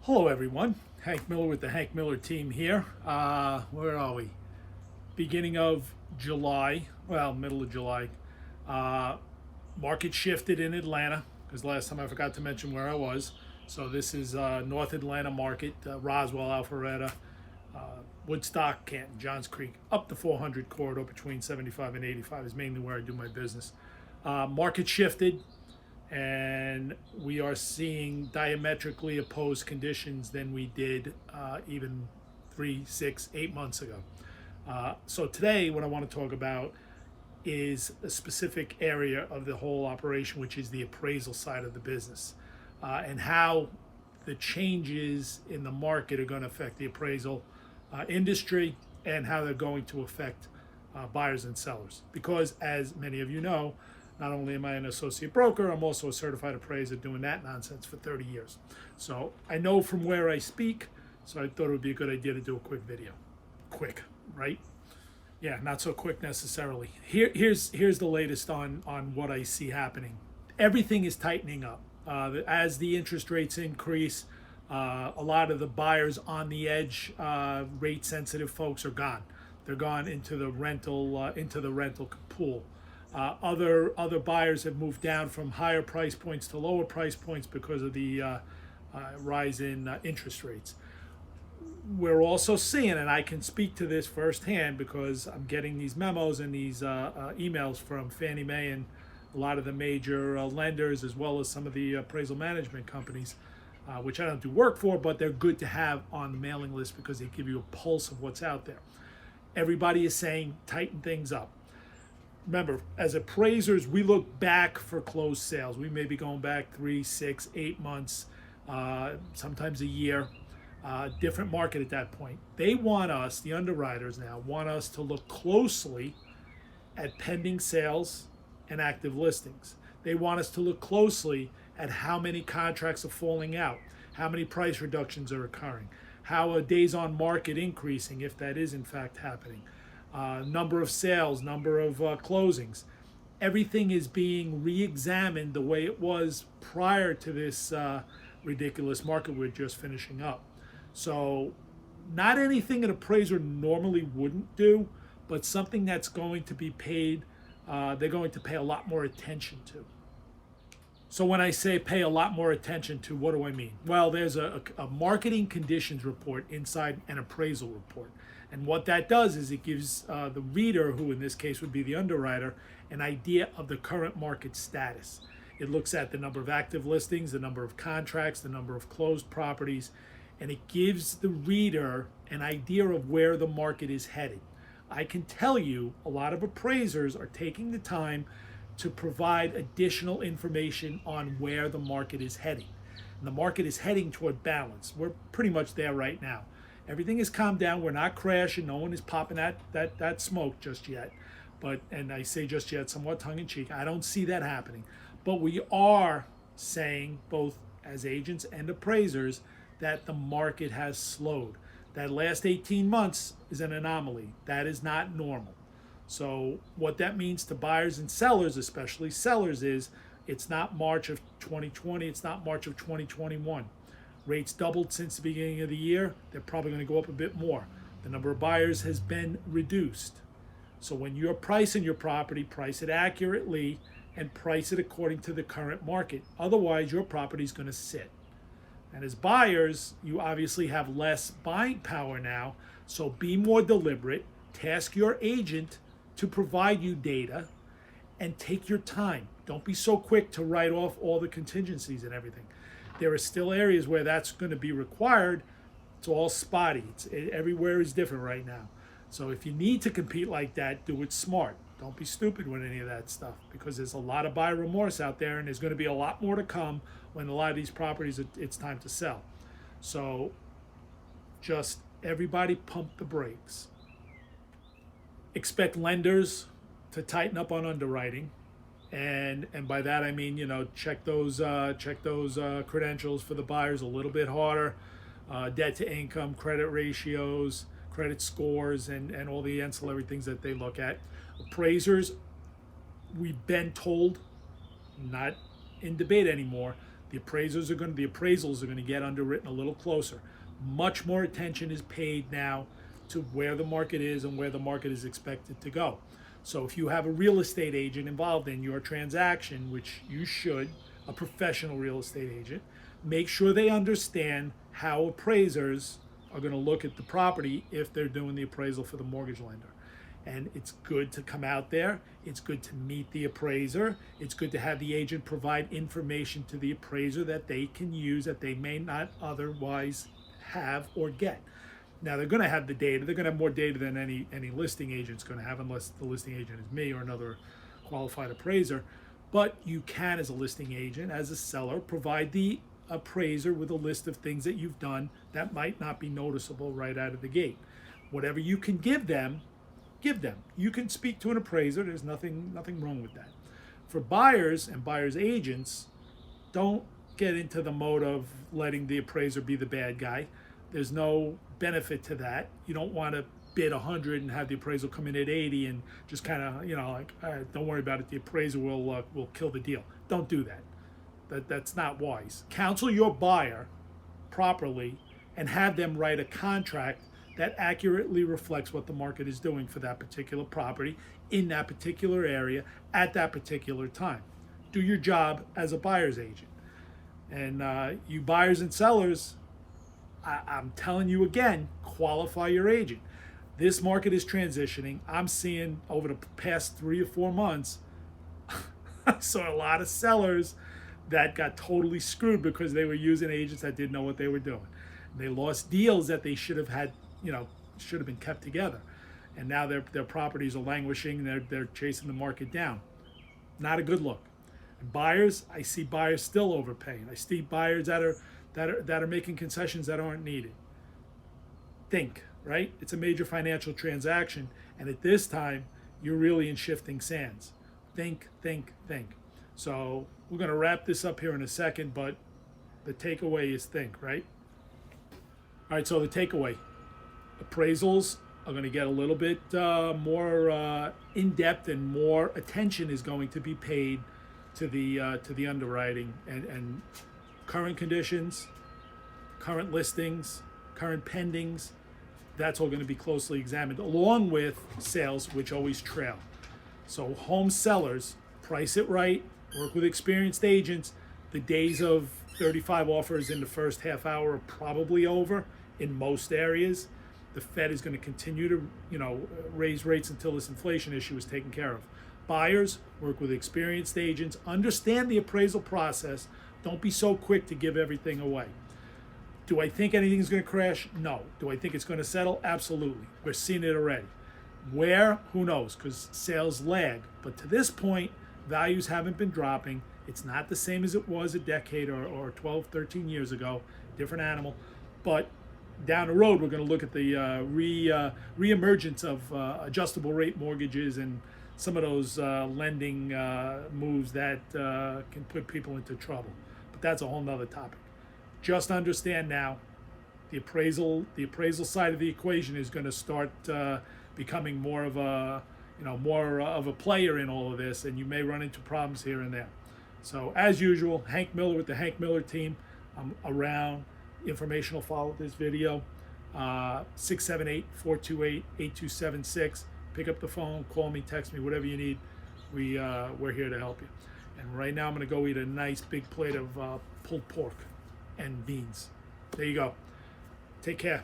Hello everyone, Hank Miller with the Hank Miller team here. Where are we? Beginning of July, well, middle of July. Uh, Market shifted in Atlanta, because last time I forgot to mention where I was. So this is North Atlanta market, Roswell, Alpharetta, uh, Woodstock, Canton, Johns Creek, up the 400 corridor between 75 and 85 is mainly where I do my business. Market shifted, and we are seeing diametrically opposed conditions than we did even 3, 6, 8 months ago. So today, what I want to talk about is a specific area of the whole operation, which is the appraisal side of the business, and how the changes in the market are going to affect the appraisal industry and how they're going to affect buyers and sellers. Because, as many of you know, not only am I an associate broker, I'm also a certified appraiser doing that nonsense for 30 years. So I know from where I speak, so I thought it would be a good idea to do a quick video. Quick, right? Yeah, not so quick necessarily. Here's the latest on what I see happening. Everything is tightening up. As the interest rates increase, a lot of the buyers on the edge, rate sensitive folks are gone. They're gone into the rental pool. Other buyers have moved down from higher price points to lower price points because of the rise in interest rates. We're also seeing, and I can speak to this firsthand because I'm getting these memos and these emails from Fannie Mae and a lot of the major lenders, as well as some of the appraisal management companies, which I don't do work for, but they're good to have on the mailing list because they give you a pulse of what's out there. Everybody is saying tighten things up. Remember, as appraisers, we look back for closed sales. We may be going back 3, 6, 8 months, sometimes a year. Different market at that point. They want us, the underwriters now, want us to look closely at pending sales and active listings. They want us to look closely at how many contracts are falling out, how many price reductions are occurring, how are days on market increasing, if that is in fact happening, number of sales, number of closings. Everything is being re-examined the way it was prior to this ridiculous market we're just finishing up. So not anything an appraiser normally wouldn't do, but something that's going to be paid, they're going to pay a lot more attention to. So when I say pay a lot more attention to, what do I mean? Well, there's a marketing conditions report inside an appraisal report. And what that does is it gives the reader, who in this case would be the underwriter, an idea of the current market status. It looks at the number of active listings, the number of contracts, the number of closed properties, and it gives the reader an idea of where the market is headed. I can tell you a lot of appraisers are taking the time to provide additional information on where the market is heading. And the market is heading toward balance. We're pretty much there right now. Everything is calmed down. We're not crashing. No one is popping that smoke just yet. And I say just yet somewhat tongue in cheek. I don't see that happening. But we are saying, both as agents and appraisers, that the market has slowed. That last 18 months is an anomaly. That is not normal. So what that means to buyers and sellers, especially sellers, is it's not March of 2020, it's not March of 2021. Rates doubled since the beginning of the year. They're probably going to go up a bit more. The number of buyers has been reduced. So when you're pricing your property, price it accurately and price it according to the current market. Otherwise, your property is going to sit. And as buyers, you obviously have less buying power now, so be more deliberate. Task your agent to provide you data and take your time. Don't be so quick to write off all the contingencies and everything. There are still areas where that's going to be required. It's all spotty. Everywhere is different right now. So if you need to compete like that, do it smart. Don't be stupid with any of that stuff, because there's a lot of buyer remorse out there, and there's going to be a lot more to come when a lot of these properties, it's time to sell. So just everybody pump the brakes. Expect lenders to tighten up on underwriting. And by that I mean, check those credentials for the buyers a little bit harder, debt to income, credit ratios, credit scores, and all the ancillary things that they look at. Appraisers, we've been told, not in debate anymore, The appraisals are going to get underwritten a little closer. Much more attention is paid now to where the market is and where the market is expected to go. So if you have a real estate agent involved in your transaction, which you should, a professional real estate agent, make sure they understand how appraisers are going to look at the property if they're doing the appraisal for the mortgage lender. And it's good to come out there. It's good to meet the appraiser. It's good to have the agent provide information to the appraiser that they can use that they may not otherwise have or get. Now they're going to have the data. They're going to have more data than any listing agent's going to have, unless the listing agent is me or another qualified appraiser. But you can, as a listing agent, as a seller, provide the appraiser with a list of things that you've done that might not be noticeable right out of the gate. Whatever you can give them, give them. You can speak to an appraiser. There's nothing wrong with that. For buyers and buyers agents, don't get into the mode of letting the appraiser be the bad guy. There's no benefit to that. You don't want to bid 100 and have the appraisal come in at 80 and just kind of, like, all right, don't worry about it. The appraiser will kill the deal. Don't do that. That's not wise. Counsel your buyer properly and have them write a contract that accurately reflects what the market is doing for that particular property in that particular area at that particular time. Do your job as a buyer's agent. And you buyers and sellers, I'm telling you again, qualify your agent. This market is transitioning. I'm seeing over the past 3 or 4 months, I saw a lot of sellers that got totally screwed because they were using agents that didn't know what they were doing. And they lost deals that they should have had, should have been kept together. And now their properties are languishing. They're chasing the market down. Not a good look. And buyers, I see buyers still overpaying. I see buyers that are making concessions that aren't needed. Think, right? It's a major financial transaction, and at this time, you're really in shifting sands. Think, think, think. So we're going to wrap this up here in a second, but the takeaway is think, right? All right, so the takeaway. Appraisals are going to get a little bit more in-depth, and more attention is going to be paid to the underwriting and current conditions, current listings, current pendings. That's all going to be closely examined, along with sales, which always trail. So home sellers, price it right, work with experienced agents. The days of 35 offers in the first half hour are probably over in most areas. The Fed is going to continue to, raise rates until this inflation issue is taken care of. Buyers, work with experienced agents, understand the appraisal process. Don't be so quick to give everything away. Do I think anything's going to crash? No. Do I think it's going to settle? Absolutely. We're seeing it already. Where? Who knows? Because sales lag. But to this point, values haven't been dropping. It's not the same as it was a decade or 12, 13 years ago. Different animal. But down the road, we're going to look at the re-emergence of adjustable rate mortgages and some of those lending moves that can put people into trouble. But that's a whole nother topic. Just understand now, the appraisal side of the equation is going to start becoming more of a player in all of this, and you may run into problems here and there. So as usual, Hank Miller with the Hank Miller team. I'm around. Information will follow this video. 678-428-8276. Pick up the phone, call me, text me, whatever you need. We're here to help you. And right now I'm going to go eat a nice big plate of pulled pork and beans. There you go. Take care.